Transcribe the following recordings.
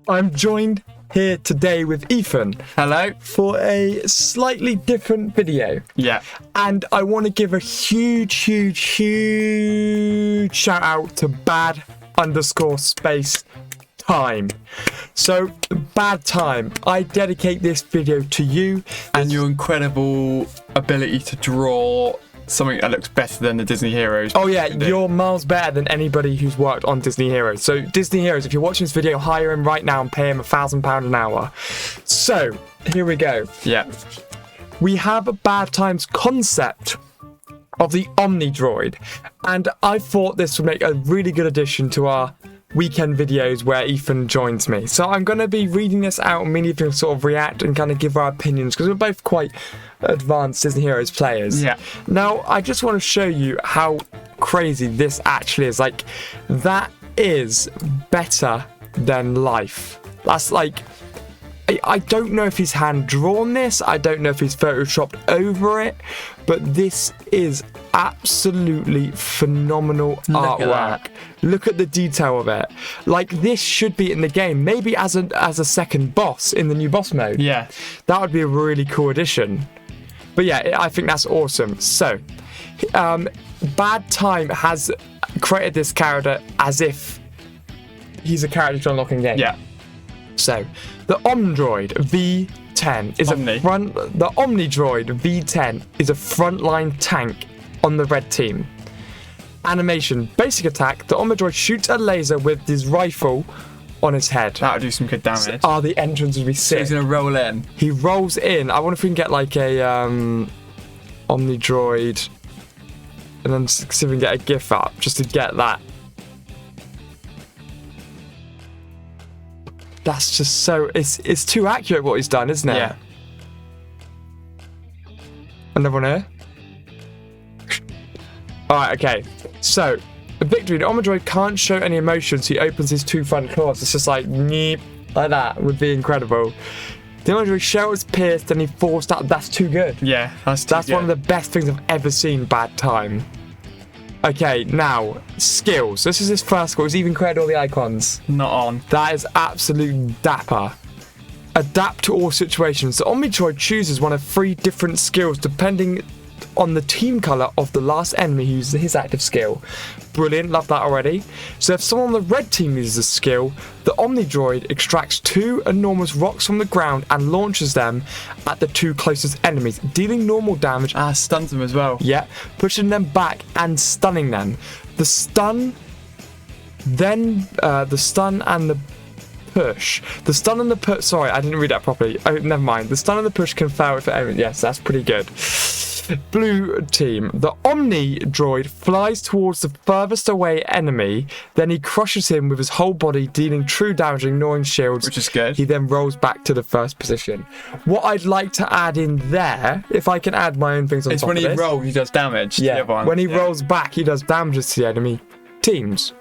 I'm joined here today with Ethan. Hello. For a slightly different video. Yeah. And I want to give a huge shout out to bad_space_time. So, Bad Time, I dedicate this video to you. And your incredible ability to draw something that looks better than the Disney Heroes. Oh yeah, you're miles better than anybody who's worked on Disney Heroes. So Disney Heroes, if you're watching this video, hire him right now and pay him £1,000 an hour. So, here we go. Yeah. We have a Bad Times concept of the Omnidroid. And I thought this would make a really good addition to our weekend videos where Ethan joins me. So I'm going to be reading this out and me and Ethan sort of react and kind of give our opinions because we're both quite advanced Disney Heroes players. Yeah. Now, I just want to show you how crazy this actually is. Like, that is better than life. That's like, I don't know if he's hand-drawn this. I don't know if he's photoshopped over it. But this is absolutely phenomenal artwork. Look at the detail of it. Like, this should be in the game. Maybe as a second boss in the new boss mode. Yeah. That would be a really cool addition. But yeah, I think that's awesome. So, Bad Time has created this character as if he's a character to unlock in game. Yeah. So, the Omnidroid V10 is the Omnidroid V10 is a frontline tank on the red team. Animation: basic attack. The Omnidroid shoots a laser with his rifle on his head. That would do some good damage. The entrance would be sick. So he's gonna roll in. He rolls in. I wonder if we can get like a Omnidroid, and then see if we can get a GIF up just to get that. That's just so it's too accurate what he's done, isn't it? Yeah. Another one here. Alright, okay. So, victory. The Omnidroid can't show any emotion, so he opens his two front claws. It's just like, neep, like that. Would be incredible. The Omnidroid shell is pierced and he falls down. That's too good. Yeah, that's one of the best things I've ever seen. Bad Time. Okay, now, skills. This is his first skill. He's even created all the icons. Not on. That is absolute dapper. Adapt to all situations. The Omnidroid chooses one of 3 different skills depending on the team colour of the last enemy who uses his active skill. Brilliant, love that already. So if someone on the red team uses a skill, the Omnidroid extracts 2 enormous rocks from the ground and launches them at the 2 closest enemies, dealing normal damage. Stuns them as well. Yeah, pushing them back and stunning them. The stun and the push. The stun and the push. Sorry, I didn't read that properly. Oh, never mind. The stun and the push can fail for enemies. Yes, that's pretty good. Blue team. The Omnidroid flies towards the furthest away enemy, then he crushes him with his whole body, dealing true damage, ignoring shields. Which is good. He then rolls back to the first position. What I'd like to add in there, if I can add my own things on top of this. It's when he rolls, he does damage. Yeah, to the other one. when he rolls back, he does damages to the enemy teams.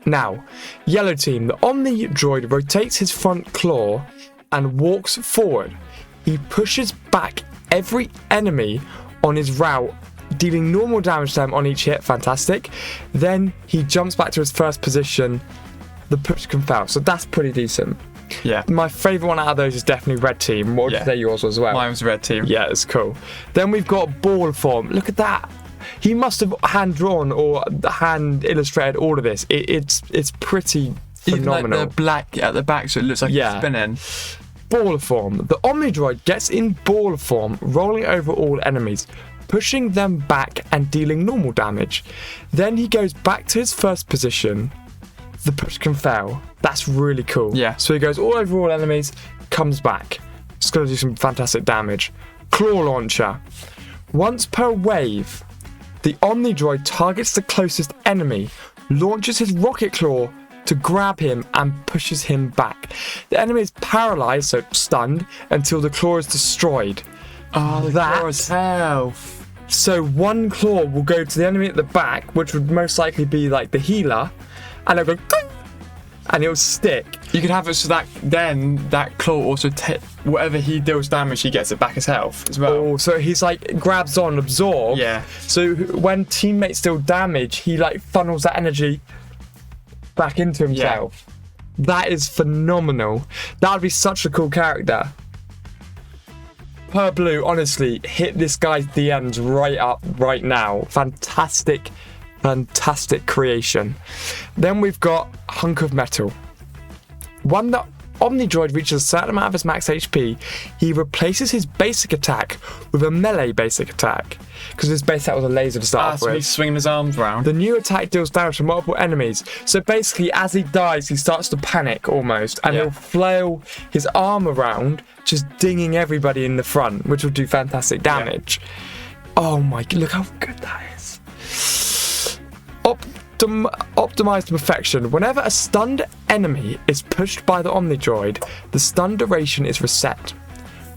Now, yellow team. The Omnidroid rotates his front claw and walks forward. He pushes back every enemy on his route, dealing normal damage to them on each hit. Fantastic. Then he jumps back to his first position. The push can fail. So that's pretty decent. Yeah. My favourite one out of those is definitely red team. What would you say yours was as well? Mine was red team. Yeah, it's cool. Then we've got ball form. Look at that. He must have hand-drawn or hand-illustrated all of this. It's pretty phenomenal. Even like the black at the back, so it looks like it's spinning. Ball form. The Omnidroid gets in ball form, rolling over all enemies, pushing them back and dealing normal damage. Then he goes back to his first position. The push can fail. That's really cool. Yeah. So he goes all over all enemies, comes back. It's going to do some fantastic damage. Claw launcher. Once per wave, the Omnidroid targets the closest enemy, launches his rocket claw to grab him and pushes him back. The enemy is paralyzed, so stunned, until the claw is destroyed. The claw is health. So one claw will go to the enemy at the back, which would most likely be like the healer, and it'll go, and it'll stick. You could have it so that then that claw also whatever he deals damage, he gets it back as health as well. Oh, so he's like grabs on, absorb. Yeah. So when teammates deal damage, he like funnels that energy back into himself. That is phenomenal. That would be such a cool character. Per Blue, honestly, hit this guy's DMs right up right now. Fantastic, fantastic creation. Then we've got Hunk of Metal. One that Omnidroid reaches a certain amount of his max HP, he replaces his basic attack with a melee basic attack. Because his basic attack was a laser to start off So with. he's swinging his arms around. The new attack deals damage to multiple enemies. So basically, as he dies, he starts to panic almost. And he'll flail his arm around, just dinging everybody in the front, which will do fantastic damage. Oh my god, look how good that is. Optimized to perfection. Whenever a stunned enemy is pushed by the Omnidroid, the stun duration is reset.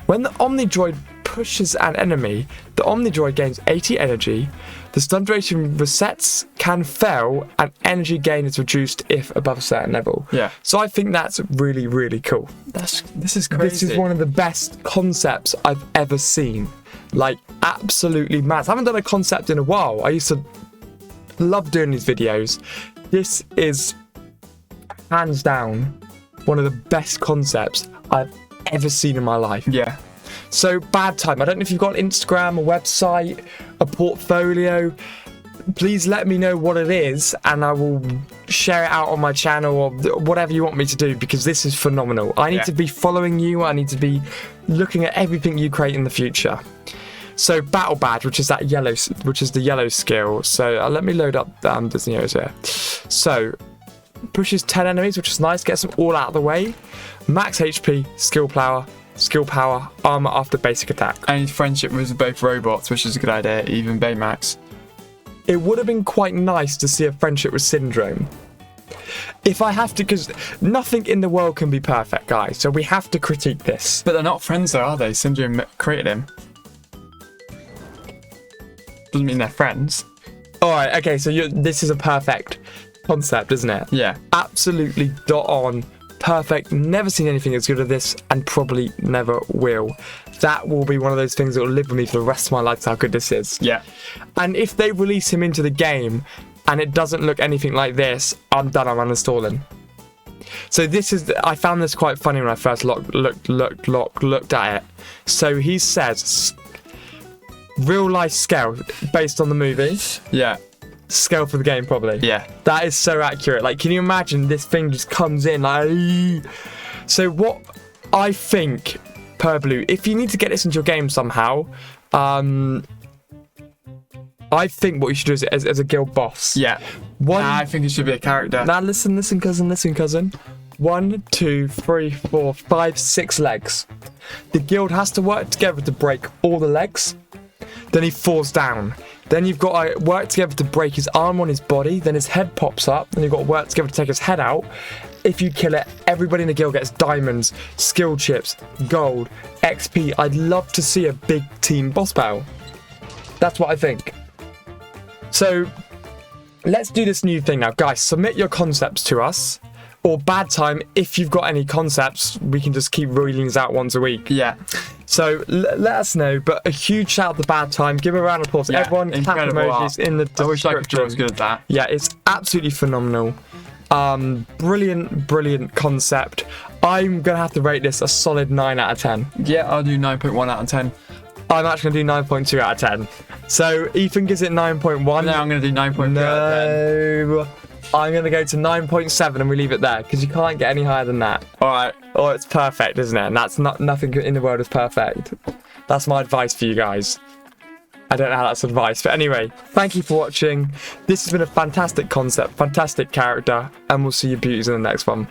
When the Omnidroid pushes an enemy, the Omnidroid gains 80 energy, the stun duration resets, can fail, and energy gain is reduced if above a certain level. Yeah. So I think that's really, really cool. This is crazy. This is one of the best concepts I've ever seen. Like, absolutely mad. I haven't done a concept in a while. I used to love doing these videos. This is hands down one of the best concepts I've ever seen in my life. Yeah. So Bad Time, I don't know if you've got an Instagram, a website, a portfolio. Please let me know what it is and I will share it out on my channel or whatever you want me to do, because this is phenomenal. I need to be following you. I need to be looking at everything you create in the future. So Battle Badge, which is the yellow skill. So let me load up Disney O's here. So pushes 10 enemies, which is nice. Gets them all out of the way. Max HP, skill power, armor after basic attack. And his friendship with both robots, which is a good idea, even Baymax. It would have been quite nice to see a friendship with Syndrome. If I have to, because nothing in the world can be perfect, guys. So we have to critique this. But they're not friends though, are they? Syndrome created him. Doesn't mean they're friends. Alright, okay, so this is a perfect concept, isn't it? Yeah. Absolutely dot on. Perfect. Never seen anything as good as this and probably never will. That will be one of those things that will live with me for the rest of my life, how good this is. Yeah. And if they release him into the game and it doesn't look anything like this, I'm done, I'm uninstalling. So this is, I found this quite funny when I first looked at it. So he says, real life scale based on the movie. Yeah. Scale for the game, probably. Yeah. That is so accurate. Like, can you imagine this thing just comes in like... So what I think, Per Blue, if you need to get this into your game somehow, I think what you should do is as a guild boss. Yeah. I think it should be a character. Now listen, cousin. 1, 2, 3, 4, 5, 6 legs. The guild has to work together to break all the legs. Then he falls down. Then you've got to work together to break his arm on his body. Then his head pops up. Then you've got to work together to take his head out. If you kill it, everybody in the guild gets diamonds, skill chips, gold, XP. I'd love to see a big team boss battle. That's what I think. So let's do this new thing now. Guys, submit your concepts to us. Or Bad Time, if you've got any concepts, we can just keep reeling these out once a week. Yeah. So let us know, but a huge shout out to Bad Time. Give a round of applause. Yeah, Everyone clap emojis in the description. I wish I could draw as good as that. Yeah, it's absolutely phenomenal. Brilliant concept. I'm going to have to rate this a solid 9 out of 10. Yeah, I'll do 9.1 out of 10. I'm actually going to do 9.2 out of 10. So Ethan gives it 9.1. No, I'm going to do 9.2 out of 10. I'm going to go to 9.7 and we leave it there because you can't get any higher than that. Alright. Oh, it's perfect, isn't it? And that's nothing in the world is perfect. That's my advice for you guys. I don't know how that's advice, but anyway, thank you for watching. This has been a fantastic concept, fantastic character, and we'll see you beauties in the next one.